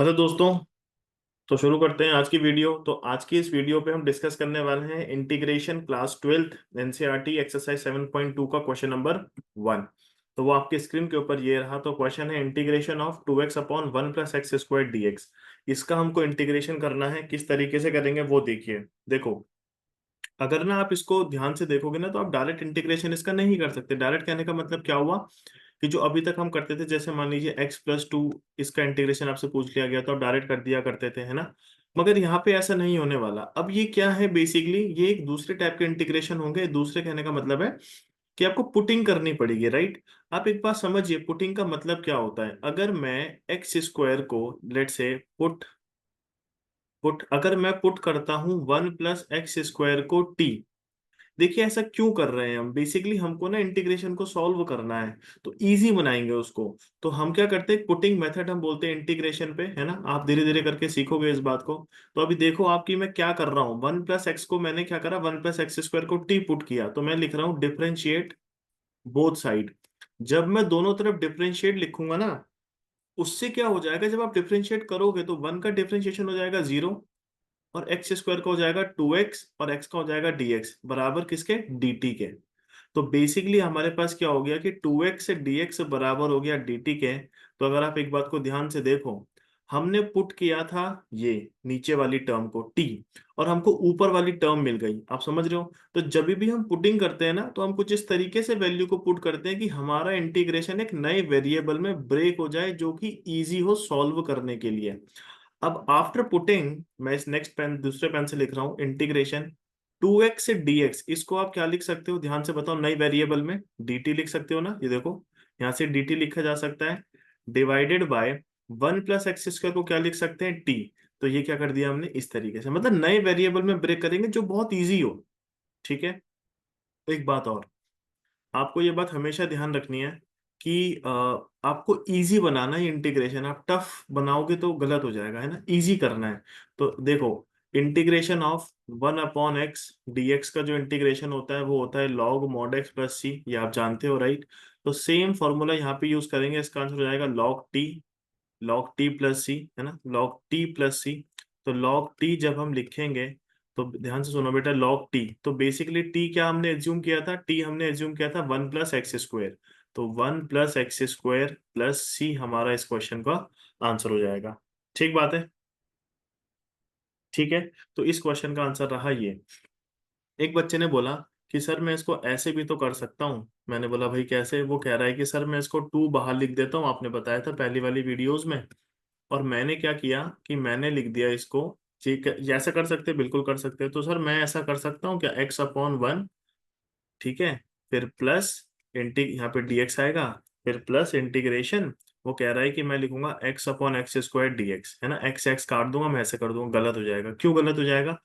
Hello दोस्तों। तो शुरू करते हैं आज की वीडियो। तो आज की इस वीडियो पे हम डिस्कस करने वाले हैं integration class 12th NCERT exercise 7.2 का क्वेश्चन नंबर 1। तो वो आपके स्क्रीन के ऊपर ये रहा। तो क्वेश्चन है integration of 2x upon 1 plus x square D x. इसका हमको इंटीग्रेशन करना है, किस तरीके से करेंगे वो देखिए। देखो, अगर ना आप इसको ध्यान से देखोगे ना तो आप डायरेक्ट इंटीग्रेशन इसका नहीं कर सकते। डायरेक्ट कहने का मतलब क्या हुआ कि जो अभी तक हम करते थे, जैसे मान लीजिए x+2, इसका इंटीग्रेशन आपसे पूछ लिया गया तो आप डायरेक्ट कर दिया करते थे, है ना। मगर यहाँ पे ऐसा नहीं होने वाला। अब ये क्या है, बेसिकली ये एक दूसरे टाइप के इंटीग्रेशन होंगे। दूसरे कहने का मतलब है कि आपको पुटिंग करनी पड़ेगी, राइट। आप एक बात समझिए, पुटिंग का मतलब क्या होता है। अगर मैं एक्स स्क्वायर को लेट से पुट पुट अगर मैं पुट करता हूं 1 प्लस एक्स स्क्वायर को टी। देखिए ऐसा क्यों कर रहे हैं हम, बेसिकली हमको ना इंटीग्रेशन को सॉल्व करना है, तो इजी बनाएंगे उसको। तो हम क्या करते हैं, पुटिंग मेथड हम बोलते हैं इंटीग्रेशन पे, है ना। आप धीरे धीरे करके सीखोगे इस बात को। तो अभी देखो आपकी मैं क्या कर रहा हूँ, 1 प्लस एक्स को मैंने क्या करा, 1 प्लस एक्स स्क्वायर को टी पुट किया, तो मैं लिख रहा हूँ डिफरेंशिएट बोथ साइड। जब मैं दोनों तरफ डिफरेंशिएट लिखूंगा ना, उससे क्या हो जाएगा, जब आप डिफरेंशिएट करोगे तो 1 का डिफरेंशिएशन हो जाएगा 0, और एक्स स्क्वायर का हो जाएगा 2x, और x का हो जाएगा dx बराबर किसके, dt के। तो बेसिकली हमारे पास क्या हो गया कि 2x से dx बराबर हो गया dt के। तो अगर आप एक बात को ध्यान से देखो, हमने पुट किया था ये नीचे वाली टर्म को t, और हमको ऊपर वाली टर्म मिल गई। आप समझ रहे हो। तो जब भी हम पुटिंग करते हैं ना, तो हम कुछ इस तरीके से वैल्यू को पुट करते हैं कि हमारा इंटीग्रेशन एक नए वेरिएबल में ब्रेक हो जाए, जो कि इजी हो सॉल्व करने के लिए। अब आफ्टर पुटिंग मैं इस नेक्स्ट पेन दूसरे पेन से लिख रहा हूं इंटीग्रेशन 2x से dx। इसको आप क्या लिख सकते हो, ध्यान से बताओ। नई वेरिएबल में dt लिख सकते हो ना, ये देखो यहां से dt लिखा जा सकता है, divided by 1 plus x square को क्या लिख सकते हैं, t। तो ये क्या कर दिया हमने इस तरीके से, मतलब नए वेरिएबल में ब्रेक करेंगे जो बहुत इजी हो। ठीक है। एक बात और, आपको ये बात हमेशा ध्यान रखनी है कि आपको इजी बनाना है इंटीग्रेशन। आप टफ बनाओगे तो गलत हो जाएगा, है ना। इजी करना है। तो देखो, integration of 1 upon x dx का जो इंटीग्रेशन होता है वो होता है log mod x प्लस सी, ये आप जानते हो, राइट। तो सेम फॉर्मूला यहाँ पे यूज करेंगे, इसका आंसर हो जाएगा log t प्लस सी, है ना, log t प्लस सी। तो log t जब हम लिखेंगे, तो ध्यान से सुनो बेटा, log t, तो बेसिकली t क्या हमने एज्यूम किया था, t हमने एज्यूम किया था 1 प्लस एक्स स्क्वायर। तो 1 प्लस एक्स स्क्वायर प्लस सी हमारा इस क्वेश्चन का आंसर हो जाएगा। ठीक बात है। ठीक है। तो इस क्वेश्चन का आंसर रहा ये। एक बच्चे ने बोला कि सर मैं इसको ऐसे भी तो कर सकता हूँ। मैंने बोला भाई कैसे। वो कह रहा है कि सर मैं इसको 2 बाहर लिख देता हूँ, आपने बताया था पहली वाली वीडियोस में। और मैंने क्या किया कि मैंने लिख दिया इसको। ठीक है, ये ऐसा कर सकते हैं, बिल्कुल कर सकते हैं। तो सर मैं ऐसा कर सकता हूँ क्या, x/1, ठीक है, फिर प्लस यहाँ पे dx आएगा, फिर प्लस इंटीग्रेशन। वो कह रहा है कि मैं लिखूंगा x/x² dx, है ना। एक्स एक्स काट दूंगा, मैं ऐसे कर दूंगा, गलत हो जाएगा। क्यों गलत हो जाएगा,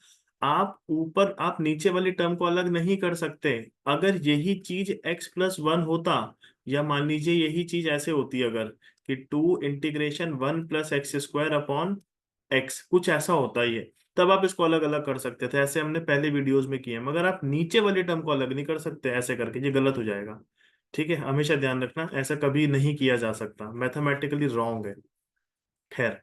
आप नीचे वाली टर्म को अलग नहीं कर सकते। अगर यही चीज x+1 होता, या मान लीजिए यही चीज ऐसे होती अगर, कि 2 integration 1 plus x square upon x, कुछ ऐसा होता ही है, तब आप इसको अलग अलग कर सकते थे। ऐसे हमने पहले वीडियोस में किए हैं। मगर आप नीचे वाली टर्म को अलग नहीं कर सकते ऐसे करके, ये गलत हो जाएगा। ठीक है, हमेशा ध्यान रखना, ऐसा कभी नहीं किया जा सकता, मैथमेटिकली रॉन्ग है। खैर,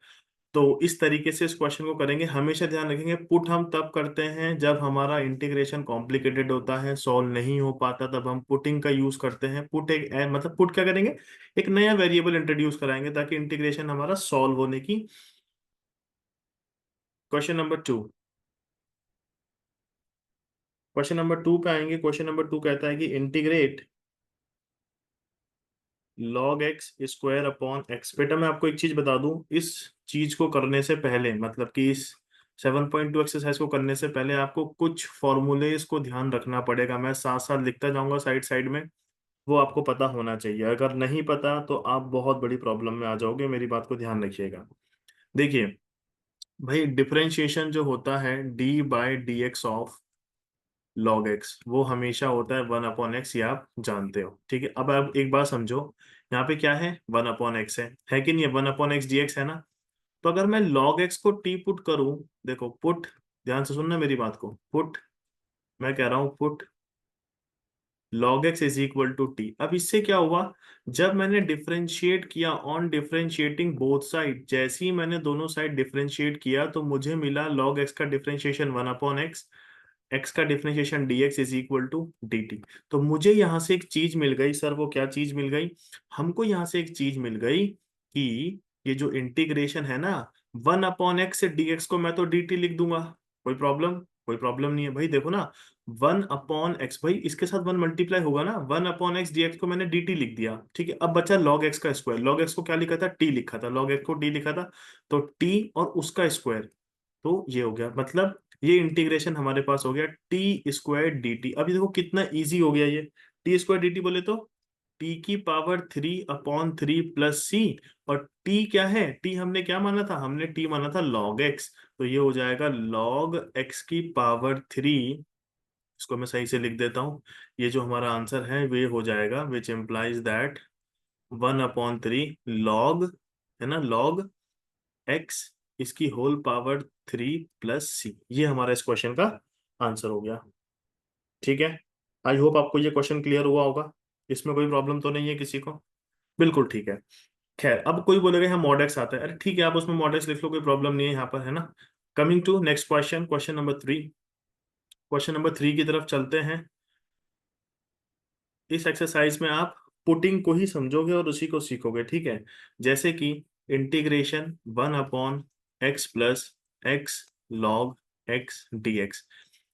तो इस तरीके से इस क्वेश्चन को करेंगे। हमेशा ध्यान रखेंगे, पुट हम तब करते हैं जब हमारा इंटीग्रेशन कॉम्प्लिकेटेड होता है, सॉल्व नहीं हो पाता, तब हम पुटिंग का यूज करते हैं। पुट मतलब पुट क्या करेंगे, एक नया वेरिएबल इंट्रोड्यूस कराएंगे ताकि इंटीग्रेशन हमारा सॉल्व होने की। क्वेश्चन नंबर 2, क्वेश्चन नंबर 2 पे आएंगे। क्वेश्चन नंबर 2 कहता है कि integrate log x² upon x. बेटा मैं आपको एक चीज बता दूं, इस चीज को करने से पहले, मतलब कि इस 7.2 एक्सरसाइज को करने से पहले आपको कुछ फॉर्मूलेज को ध्यान रखना पड़ेगा। मैं साथ साथ लिखता जाऊंगा साइड साइड में, वो आपको पता होना चाहिए। अगर नहीं पता तो आप बहुत बड़ी प्रॉब्लम में आ जाओगे, मेरी बात को ध्यान रखिएगा। देखिए भाई, डिफरेंशिएशन जो होता है d/dx ऑफ log x, वो हमेशा होता है 1 अपॉन एक्स, ये आप जानते हो। ठीक है, अब आप एक बात समझो, यहाँ पे क्या है, 1 अपॉन एक्स है कि नहीं है, 1 अपॉन एक्स dx है ना। तो अगर मैं log x को t पुट करूं, देखो पुट, ध्यान से सुनना मेरी बात को, पुट, मैं कह रहा हूं put log x is equal to T. अब इससे क्या हुआ, जब मैंने डिफरेंशिएट किया ऑन डिफरेंशिएटिंग बोथ साइड, जैसे ही मैंने दोनों साइड डिफरेंशिएट किया तो मुझे मिला log x का डिफरेंशिएशन 1/x, x का differentiation dx is equal to dt। तो मुझे यहां से एक चीज मिल गई सर, वो क्या चीज मिल गई, हमको यहां से एक चीज मिल गई कि ये जो इंटीग्रेशन है ना, 1/x से dx को मैं तो dt लिख दूंगा, कोई प्रॉब्लम, कोई प्रॉब्लम नहीं है भाई। देखो ना, 1/x, भाई इसके साथ 1 मल्टीप्लाई होगा ना, 1/x dx को मैंने dt लिख दिया, ठीक है। अब बचा log x का स्क्वायर, log x को क्या लिखा था, t लिखा था, log x को t लिखा था, तो t और उसका स्क्वायर, तो ये हो गया, मतलब ये इंटीग्रेशन हमारे पास हो गया टी स्क्वायर डी टी। अभी देखो कितना इजी हो गया ये, टी स्क्वायर डी टी बोले तो t⁻³ प्लस सी, और t क्या है, t हमने क्या माना था, हमने t माना था log x, तो ये हो जाएगा log x⁻³ इसको मैं सही से लिख देता हूँ, ये जो हमारा आंसर है वे हो जाएगा विच एम्प्लाइज दैट 1/3 log, है ना, log x इसकी होल पावर 3 + c, ये हमारा इस क्वेश्चन का आंसर हो गया। ठीक है, आई होप आपको ये क्वेश्चन क्लियर हुआ होगा, इसमें कोई प्रॉब्लम तो नहीं है किसी को, बिल्कुल ठीक है। खैर, अब कोई बोलेगा यहाँ मॉडेक्स आता है, अरे ठीक है आप उसमें मॉडेक्स लिख लो, कोई प्रॉब्लम नहीं है यहाँ पर, है ना। Coming to next question, question number 3 की तरफ चलते हैं। इस एक्सरसाइज में आप पुटिंग को ही समझोगे और उसी को सीखोगे, ठीक है। जैसे कि integration 1/x plus x log x dx,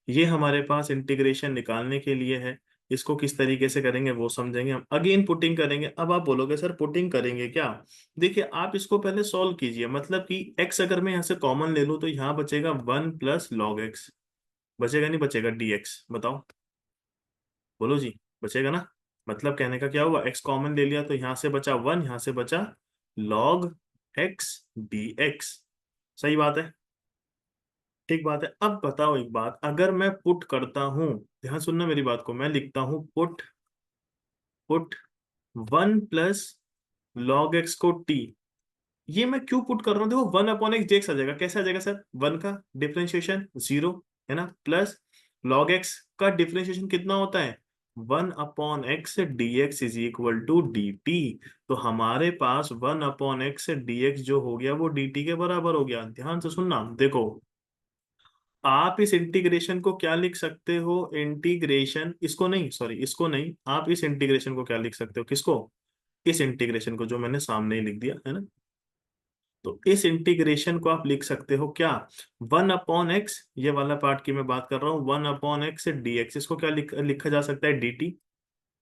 ये हमारे पास इंटीग्रेशन निकालने के लिए है। इसको किस तरीके से करेंगे वो समझेंगे हम, अगेन पुटिंग करेंगे। अब आप बोलोगे सर पुटिंग करेंगे क्या, देखिए आप इसको पहले सॉल्व कीजिए, मतलब कि x अगर मैं यहाँ से कॉमन ले लूँ तो यहाँ बचेगा 1 + log x, बचेगा नहीं बचेगा dx, बताओ, बोलो जी, बचेगा ना। मतलब कहने का क्या हुआ, x कॉमन ले लिया तो यहां से बचा 1, यहां से बचा log x dx, सही बात है, ठीक बात है। अब बताओ एक बात, अगर मैं पुट करता हूं, ध्यान सुनना मेरी बात को, मैं लिखता हूं पुट पुट 1 + log x को t, ये मैं क्यों पुट कर रहा हूँ, देखो 1/x dx आ जाएगा, कैसे आ जाएगा सर, 1 का डिफरेंशिएशन 0, है ना, प्लस log x का डिफरेंशिएशन कितना होता है, 1/x dx is equal to dt। तो हमारे पास 1/x dx जो हो गया वो dt के बराबर हो गया। ध्यान से सुनना, देखो आप इस इंटीग्रेशन को क्या लिख सकते हो, इंटीग्रेशन, इसको नहीं, सॉरी इसको नहीं, आप इस इंटीग्रेशन को क्या लिख सकते हो, किसको, इस इंटीग्रेशन को जो मैंने सामने ही लिख दिया है ना, तो इस इंटीग्रेशन को आप लिख सकते हो क्या, 1/x, ये वाला पार्ट की मैं बात कर रहा हूँ, 1/x dx, इसको क्या लिखा जा सकता है, dt,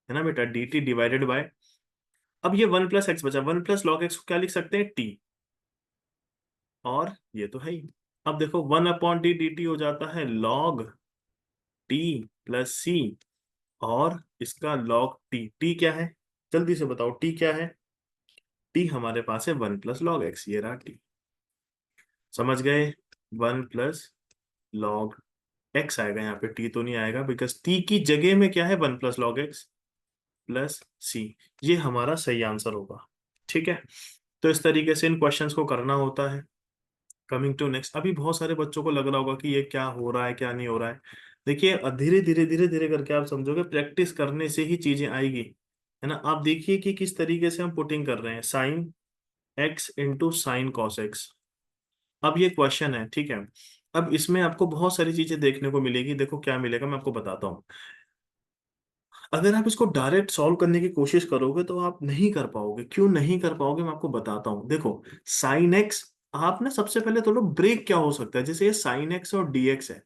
है ना बेटा, dt डिवाइडेड बाय, अब ये 1 + x बचा, 1 + log x को क्या लिख सकते हैं, t, और ये तो है ही। अब देखो 1/d dt हो जाता है log t प्लस c, और इसका log t, t क्या है, जल्दी से बताओ t क्या है, t हमारे पास है 1 + log x, ये रहा t, समझ गए, 1 + log x आएगा, यहाँ पे t तो नहीं आएगा, बिकॉज t की जगह में क्या है, 1 + log x प्लस c, ये हमारा सही आंसर होगा, ठीक है। तो इस तरीके से इन क्वेश्चंस को करना होता है। कमिंग टू नेक्स्ट, अभी बहुत सारे बच्चों को लग रहा होगा कि ये क्या हो रहा है क्या नहीं हो रहा है, देखिए धीरे धीरे धीरे धीरे करके आप समझोगे, प्रैक्टिस करने से ही चीजें आएगी, है ना। आप देखिए कि किस तरीके से हम पुटिंग कर रहे हैं, sine x into sine cos X, अब ये क्वेश्चन है, ठीक है। अब इसमें आपको बहुत सारी चीजें देखने को मिलेगी, देखो क्या मिलेगा मैं आपको बताता हूँ। अगर आप इसको डायरेक्ट सॉल्व करने की कोशिश करोगे तो आप नहीं कर पाओगे, क्यों नहीं कर पाओगे मैं आपको बताता हूँ। देखो साइन एक्स, आप ना सबसे पहले तो लो ब्रेक क्या हो सकता है, जैसे ये साइन एक्स और डी एक्स है,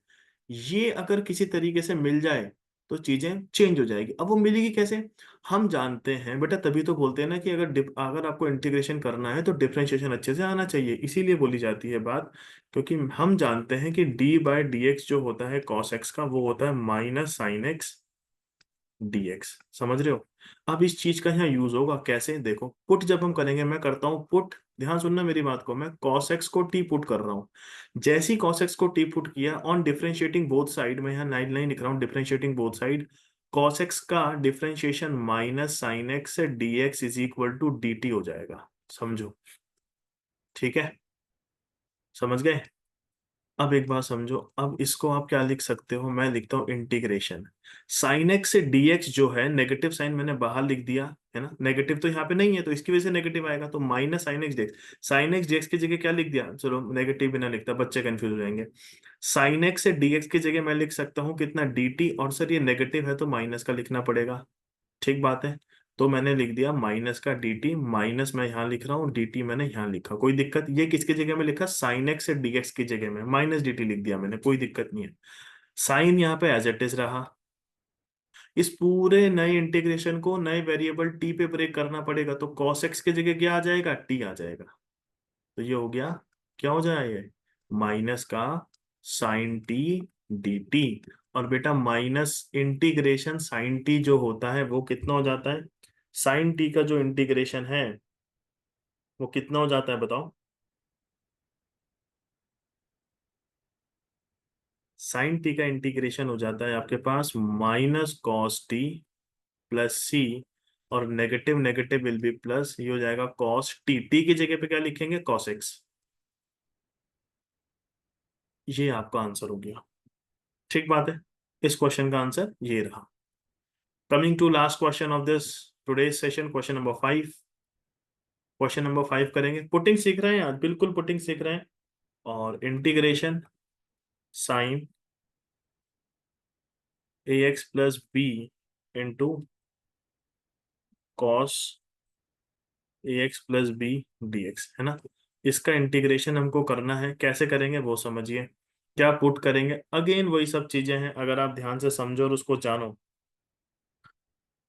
ये अगर किसी तरीके से मिल जाए तो चीजें चेंज हो जाएगी। अब वो मिलेगी कैसे, हम जानते हैं बेटा, तभी तो बोलते हैं ना कि अगर आपको इंटीग्रेशन करना है तो डिफरेंशिएशन अच्छे से आना चाहिए, इसीलिए बोली जाती है बात, क्योंकि हम जानते हैं कि d/dx जो होता है cos x का, वो होता है -sin x dx, समझ रहे हो। अब इस चीज का यहाँ यूज होगा कैसे, देखो पुट जब हम करेंगे, मैं करता हूँ पुट, ध्यान सुनना मेरी बात को, मैं cos x को t पुट कर रहा हूँ, जैसे ही cos x को t पुट किया ऑन डिफरेंशिएटिंग बोथ साइड, मैं यहाँ 9 लिख रहा हूँ, differentiating both side, cos x का डिफरेंशिएशन -sin x से dx is equal to dt हो जाएगा, समझो, ठीक है, समझ गए। अब एक बात समझो, अब इसको आप क्या लिख सकते हो, मैं लिखता हूँ इंटीग्रेशन साइन एक्स से डीएक्स जो है, नेगेटिव साइन मैंने बाहर लिख दिया है ना, नेगेटिव तो यहाँ पे नहीं है तो इसकी वजह से नेगेटिव आएगा, तो minus sine X DX. Sine X DX की जगह क्या लिख दिया, चलो नेगेटिव भी ना लिखता, बच्चे कंफ्यूज हो जाएंगे। साइन एक्स से डीएक्स की जगह मैं लिख सकता हूँ कितना, dt, और सर ये नेगेटिव है तो माइनस का लिखना पड़ेगा, ठीक बात है। तो मैंने लिख दिया माइनस का dt, माइनस मैं यहाँ लिख रहा हूँ, dt मैंने यहाँ लिखा, कोई दिक्कत, ये किसकी जगह में लिखा, साइन एक्स से dx की जगह में माइनस dt लिख दिया मैंने, कोई दिक्कत नहीं है। साइन यहाँ पे एज इट इज रहा। इस पूरे नए इंटीग्रेशन को नए वेरिएबल t पे ब्रेक करना पड़ेगा, तो cos x की जगह क्या आ जाएगा, t आ जाएगा। तो ये हो गया, क्या हो जाए ये, माइनस का साइन टी dt। और बेटा माइनस इंटीग्रेशन साइन टी जो होता है वो कितना हो जाता है, साइन टी का जो इंटीग्रेशन है वो कितना हो जाता है बताओ। साइन टी का इंटीग्रेशन हो जाता है आपके पास माइनस कॉस टी प्लस सी, और negative negative will be plus, ये हो जाएगा कॉस टी, टी की जगह पे क्या लिखेंगे, कॉस एक्स। ये आपका आंसर हो गया, ठीक बात है। इस क्वेश्चन का आंसर ये रहा। Coming to last question of this today's session, question number 5। Question number 5 करेंगे, पुटिंग सीख रहे हैं आज, बिल्कुल पुटिंग सीख रहे हैं। और integration sine a x plus b into cos a x plus B D x, है ना। इसका इंटीग्रेशन हमको करना है, कैसे करेंगे वो समझिए। क्या पुट करेंगे, अगेन वही सब चीजें हैं, अगर आप ध्यान से समझो और उसको जानो।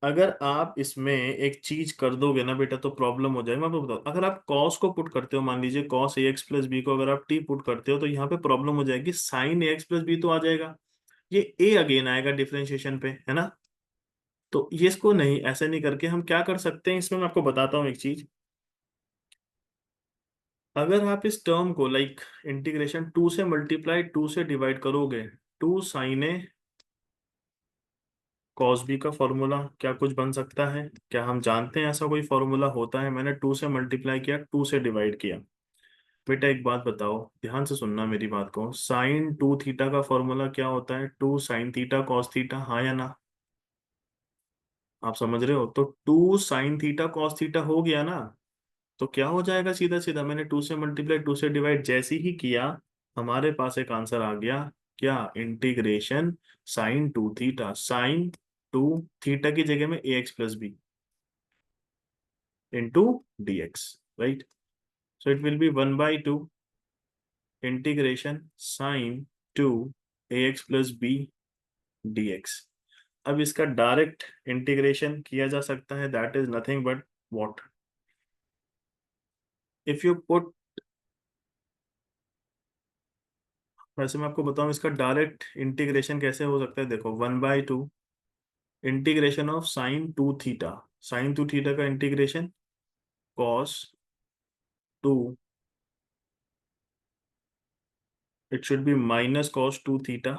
अगर आप इसमें एक चीज कर दोगे ना बेटा तो प्रॉब्लम हो जाएगी, मैं आपको बताऊं, अगर आप कॉस को पुट करते हो, मान लीजिए cos a x plus B को अगर आप टी पुट करते हो तो यहाँ पे प्रॉब्लम हो जाएगी, sign a x plus B तो आ जाएगा, ये ए अगेन आएगा डिफरेंशिएशन पे, है ना। तो ये इसको नहीं, ऐसे नहीं करके हम क्या कर सकते हैं, इसमें मैं आपको बताता हूँ एक चीज। अगर आप इस टर्म को लाइक इंटीग्रेशन टू से मल्टीप्लाई टू से डिवाइड करोगे, two sine A cos B का फॉर्मूला क्या कुछ बन सकता है, क्या हम जानते हैं ऐसा कोई फॉर्मूला होता है, मैंने टू से मल्टीप्लाई किया, टू से डिवाइड किया। बेटा एक बात बताओ, ध्यान से सुनना मेरी बात को, साइन टू थीटा का फॉर्मूला क्या होता है, two sine theta cos theta, हाँ या ना, आप समझ रहे हो, तो two sine theta cos theta हो गया ना। तो क्या हो जाएगा, सीधा सीधा मैंने टू से मल्टीप्लाई टू से डिवाइड जैसे ही किया, हमारे पास एक आंसर आ गया, क्या, integration sine two theta, sine two theta की जगह में a x plus b into d x, right. So it will be one by two integration sine two A x plus B D x. अब इसका direct integration किया जा सकता है, that is nothing but what, if you put, वैसे मैं आपको बताऊं इसका डायरेक्ट इंटीग्रेशन कैसे हो सकता है, देखो one by two integration of sine two theta, sine two theta का integration cos two, it should be minus cos two theta,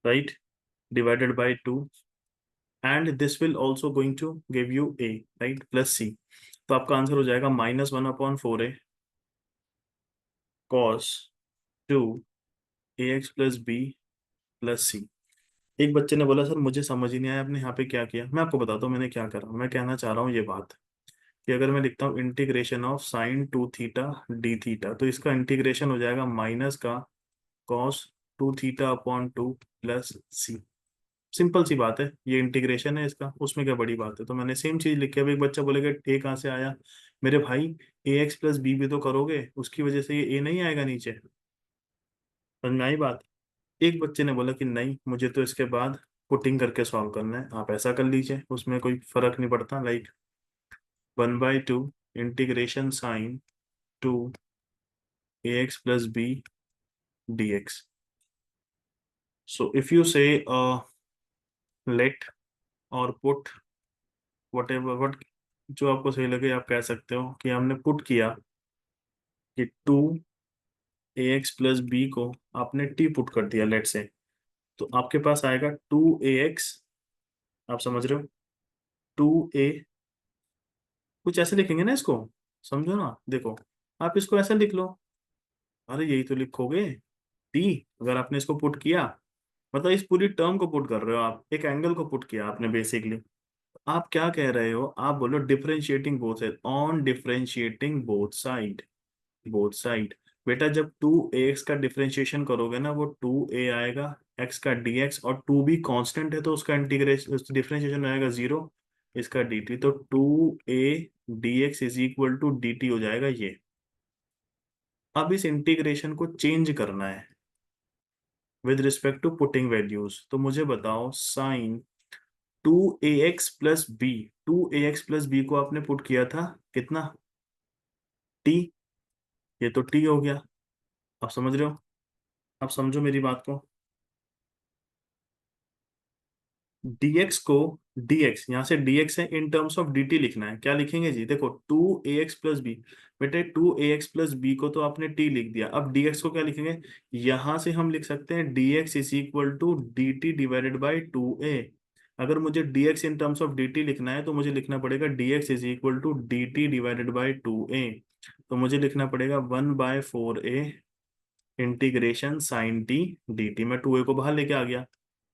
right, divided by two, and this will also going to give you a, right, plus c. तो आपका answer हो जाएगा minus one upon four a cos two A x plus b plus c. एक बच्चे ने बोला sir मुझे समझ ही नहीं आया आपने यहाँ पे क्या किया, मैं आपको बताता हूँ मैंने क्या करा, मैं कहना चाह रहा हूँ ये बात कि अगर मैं लिखता हूँ integration of sine two theta d theta, तो इसका इंटीग्रेशन हो जाएगा माइनस का cos two theta upon two plus c. Simple सी बात है, ये इंटीग्रेशन है इसका, उसमें क्या बड़ी बात है, तो मैंने सेम चीज लिखी। अब एक बच्चा बोलेगा ए कहाँ से आया, मेरे भाई ए एक्स प्लस बी भी तो करोगे, उसकी वजह से ये ए नहीं आएगा नीचे, समझ में आई बात। एक बच्चे ने बोला कि नहीं मुझे तो इसके बाद पुटिंग करके सॉल्व करना है, आप ऐसा कर लीजिए, उसमें कोई फर्क नहीं पड़ता, like one by two integration sine two A x plus B D X. So if you say let और पुट वट एवर वट, जो आपको सही लगे आप कह सकते हो कि हमने पुट किया कि टू ए एक्स प्लस बी को आपने टी पुट कर दिया लेट से, तो आपके पास आएगा टू ए एक्स, आप समझ रहे हो, टू ए, कुछ ऐसे लिखेंगे ना इसको, समझो ना, देखो आप इसको ऐसा लिख लो, अरे यही तो लिखोगे, टी। अगर आपने इसको पुट किया, मतलब इस पूरी टर्म को पुट कर रहे हो आप, एक एंगल को पुट किया आपने बेसिकली। आप क्या कह रहे हो, आप बोलो differentiating both side, on differentiating both side, both side. बेटा जब टू एक्स का डिफरेंशिएशन करोगे ना, वो टू ए आएगा, एक्स का डी एक्स, और टू भी कांस्टेंट है तो उसका इंटीग्रेशन डिफरेंशिएशन आएगा जीरो, इसका डी टी। तो two A D X is equal to D T हो जाएगा ये। अब इस इंटीग्रेशन को चेंज करना है with respect to putting values. तो मुझे बताओ साइन टू ए एक्स प्लस बी, टू ए एक्स प्लस बी को आपने पुट किया था कितना, टी। ये तो टी हो गया। आप समझ रहे हो, आप समझो मेरी बात को। dx को, dx यहाँ से dx है, इन टर्म्स ऑफ dt लिखना है। क्या लिखेंगे जी, देखो टू ए एक्स प्लस बी, बेटे टू ए एक्स प्लस बी को तो आपने t लिख दिया, अब dx को क्या लिखेंगे, यहाँ से हम लिख सकते हैं dx is equal to D t divided by two a. अगर मुझे dx in terms of dt लिखना है तो मुझे लिखना पड़ेगा dx is equal to D t divided by two a. तो मुझे लिखना पड़ेगा 1/4a integration sine t d t. मैं टू ए को बाहर लेके आ गया,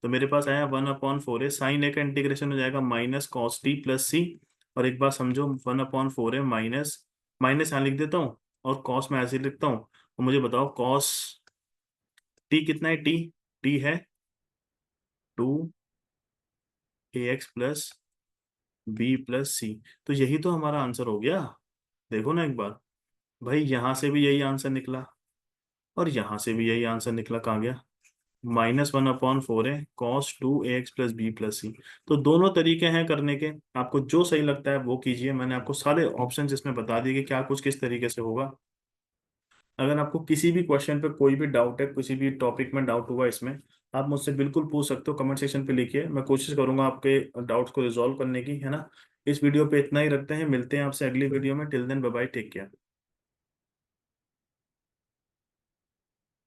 तो मेरे पास आया 1/4 है, साइन ए का इंटीग्रेशन हो जाएगा माइनस कॉस टी प्लस सी। और एक बात समझो, 1/4 है माइनस, माइनस यहाँ लिख देता हूँ, और कॉस में ऐसे ही लिखता हूँ। तो मुझे बताओ कॉस टी कितना है, टी, टी है टू ए x plus b plus c. तो यही तो हमारा आंसर हो गया। देखो ना एक बार, भाई यहाँ से भी यही आंसर निकला, और यहाँ से भी यही आंसर निकला, कहाँ गया, -1/4 है कॉस टू ए x plus b plus c. तो दोनों तरीके हैं करने के, आपको जो सही लगता है वो कीजिए। मैंने आपको सारे ऑप्शन इसमें बता दिए कि क्या कुछ किस तरीके से होगा। अगर आपको किसी भी क्वेश्चन पे कोई भी डाउट है, किसी भी टॉपिक में डाउट हुआ इसमें, आप मुझसे बिल्कुल पूछ सकते हो, कमेंट सेक्शन पे लिखिए, मैं कोशिश करूंगा आपके डाउट्स को रिजॉल्व करने की, है ना। इस वीडियो पे इतना ही रखते हैं, मिलते हैं आपसे अगली वीडियो में। Till then bye bye, take care.